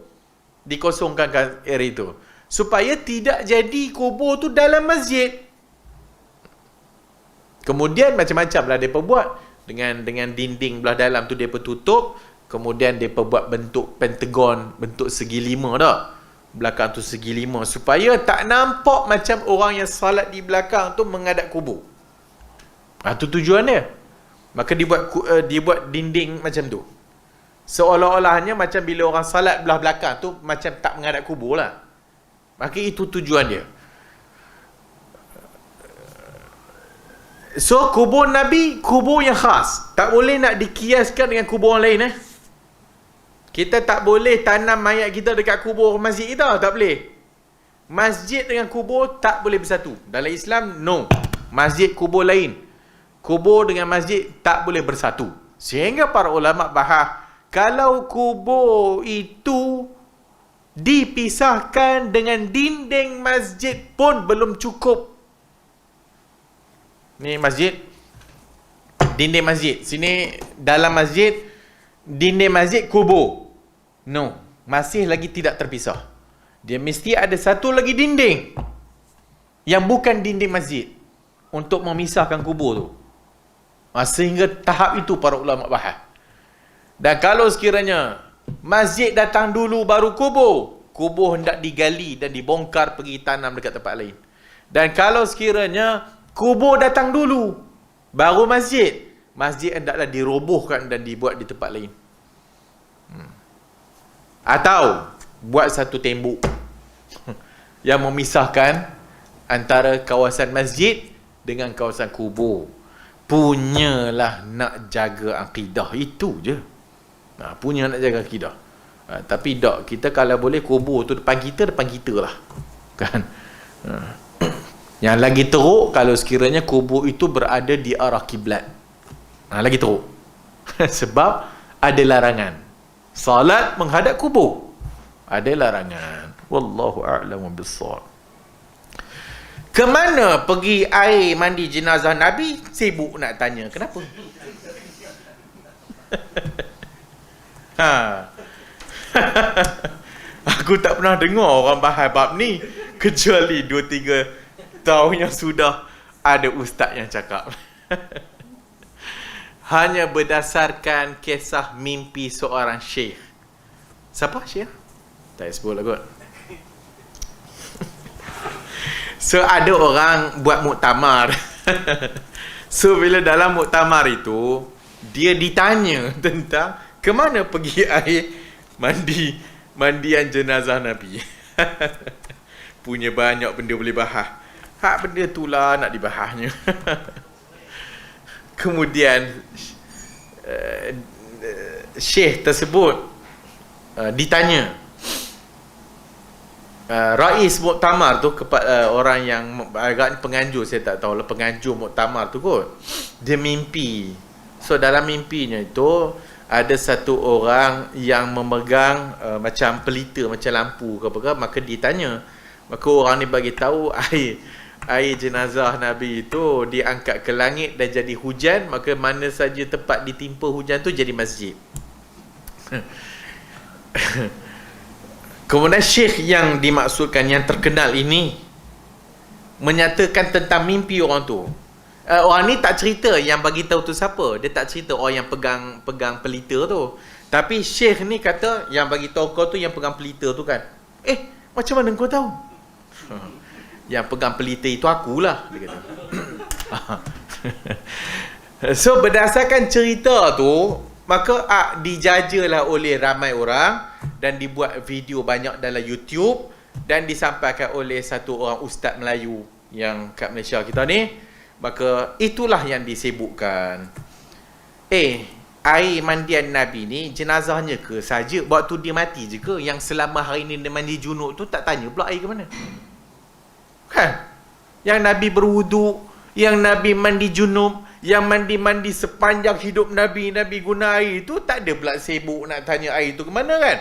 Dikosongkan area itu. Supaya tidak jadi kubur tu dalam masjid. Kemudian macam-macam lah mereka buat. Dengan dinding belah dalam tu mereka tutup. Kemudian mereka buat bentuk pentagon, bentuk segi lima tak. Belakang tu segi lima. Supaya tak nampak macam orang yang salat di belakang tu menghadap kubur. Itu tujuan dia. Maka dibuat dinding macam tu. Seolah-olahnya macam bila orang salat belah belakang tu macam tak menghadap kubur lah. Maka itu tujuan dia. So kubur Nabi, kubur yang khas. Tak boleh nak dikiaskan dengan kubur orang lain. Kita tak boleh tanam mayat kita dekat kubur masjid kita. Tak boleh. Masjid dengan kubur tak boleh bersatu. Dalam Islam, no. Masjid kubur lain. Kubur dengan masjid tak boleh bersatu. Sehingga para ulama bahas, kalau kubur itu dipisahkan dengan dinding masjid pun belum cukup. Ni masjid, dinding masjid. Sini dalam masjid, dinding masjid, kubur. No, masih lagi tidak terpisah. Dia mesti ada satu lagi dinding yang bukan dinding masjid untuk memisahkan kubur tu. Sehingga tahap itu para ulama bahas. Dan kalau sekiranya masjid datang dulu baru kubur, kubur hendak digali dan dibongkar pergi tanam dekat tempat lain. Dan kalau sekiranya kubur datang dulu baru masjid, masjid hendaklah dirobohkan dan dibuat di tempat lain. Atau buat satu tembok yang memisahkan antara kawasan masjid dengan kawasan kubur. Punyalah nak jaga akidah, itu je. Punya nak jaga akidah. Tapi tak, kita kalau boleh kubur tu depan kita lah. Kan? Yang lagi teruk kalau sekiranya kubur itu berada di arah kiblat. Lagi teruk. Sebab ada larangan. Salat menghadap kubur. Ada larangan. Wallahu a'lamu bissawab. Kemana pergi air mandi jenazah Nabi? Sibuk nak tanya. Kenapa? Aku tak pernah dengar orang bahas bab ni. Kecuali 2-3 tahun yang sudah ada ustaz yang cakap. Hanya berdasarkan kisah mimpi seorang syekh. Siapa syekh? Tak sebut lah kot. So ada orang buat muktamar. So bila dalam muktamar itu, dia ditanya tentang ke mana pergi air mandian jenazah Nabi. Punya banyak benda boleh bahas. Benda itulah nak dibahasnya. Kemudian syekh tersebut ditanya, Rais Muktamar tu, orang yang agak penganjur, saya tak tahu lah penganjur Muktamar tu kot, dia mimpi. So dalam mimpinya itu ada satu orang yang memegang macam pelita, macam lampu ke apa, maka ditanya. Maka orang ni bagi tahu air jenazah Nabi itu diangkat ke langit dan jadi hujan, maka mana saja tempat ditimpa hujan tu jadi masjid. Kemudian syekh yang dimaksudkan, yang terkenal ini, menyatakan tentang mimpi orang tu. Orang ni tak cerita yang bagi tahu tu siapa. Dia tak cerita orang yang pegang pelita tu. Tapi syekh ni kata yang bagi tahu kau tu yang pegang pelita tu kan. Macam mana kau tahu? Yang pegang pelita itu akulah, dia kata. So berdasarkan cerita tu, maka dijajalah oleh ramai orang dan dibuat video banyak dalam YouTube dan disampaikan oleh satu orang ustaz Melayu yang kat Malaysia kita ni. Maka itulah yang disebutkan. Air mandian Nabi ni jenazahnya ke saja waktu dia mati je ke? Yang selama hari ni dia mandi junub tu tak tanya pula air ke mana? Kan? Yang Nabi berwuduk, yang Nabi mandi junub, yang mandi-mandi sepanjang hidup Nabi guna air itu, tak ada pula sibuk nak tanya air itu ke mana kan?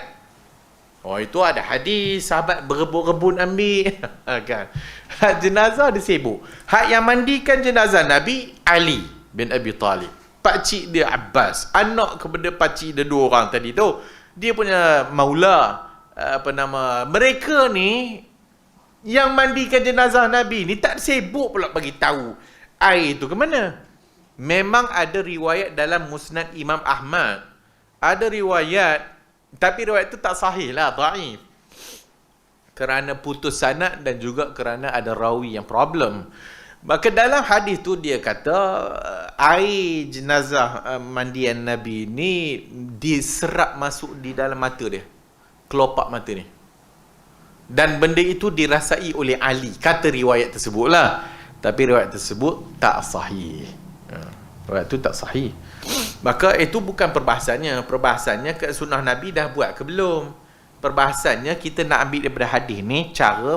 Oh, itu ada hadis, sahabat berebut-rebut ambil. Kan? Hak jenazah dia sibuk. Hak yang mandikan jenazah Nabi, Ali bin Abi Talib. Pakcik dia Abbas, anak kepada pakcik dia dua orang tadi tu. Dia punya maula, mereka ni yang mandikan jenazah Nabi ni tak sibuk pula bagi tahu air tu ke mana. Memang ada riwayat dalam Musnad Imam Ahmad. Ada riwayat, tapi riwayat itu tak sahih lah, dhaif. Kerana putus sanad dan juga kerana ada rawi yang problem. Maka dalam hadis tu dia kata air jenazah mandian Nabi ni diserap masuk di dalam mata dia. Kelopak mata ni. Dan benda itu dirasai oleh Ali. Kata riwayat tersebutlah. Tapi riwayat tersebut tak sahih. Riwayat itu tak sahih. Maka itu bukan perbahasannya. Perbahasannya ke sunnah Nabi dah buat ke belum? Perbahasannya kita nak ambil daripada hadis ni cara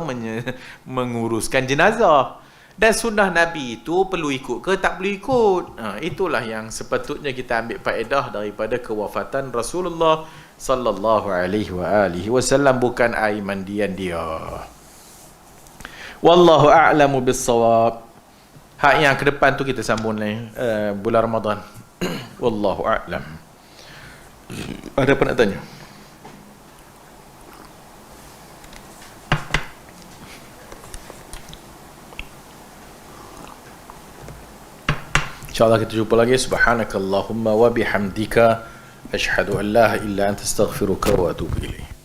menguruskan jenazah. Dan sunnah Nabi itu perlu ikut ke tak perlu ikut? Itulah yang sepatutnya kita ambil faedah daripada kewafatan Rasulullah sallallahu alaihi wasallam, bukan air mandian dia. Wallahu a'lamu bis-shawab. Hak yang ke depan tu kita sambung bulan Ramadan. Wallahu a'lam. Ada apa nak tanya? InsyaAllah kita jumpa lagi. Subhanakallahumma wa bihamdika, asyhadu an la ilaha illa anta astaghfiruka wa atubu ilaik.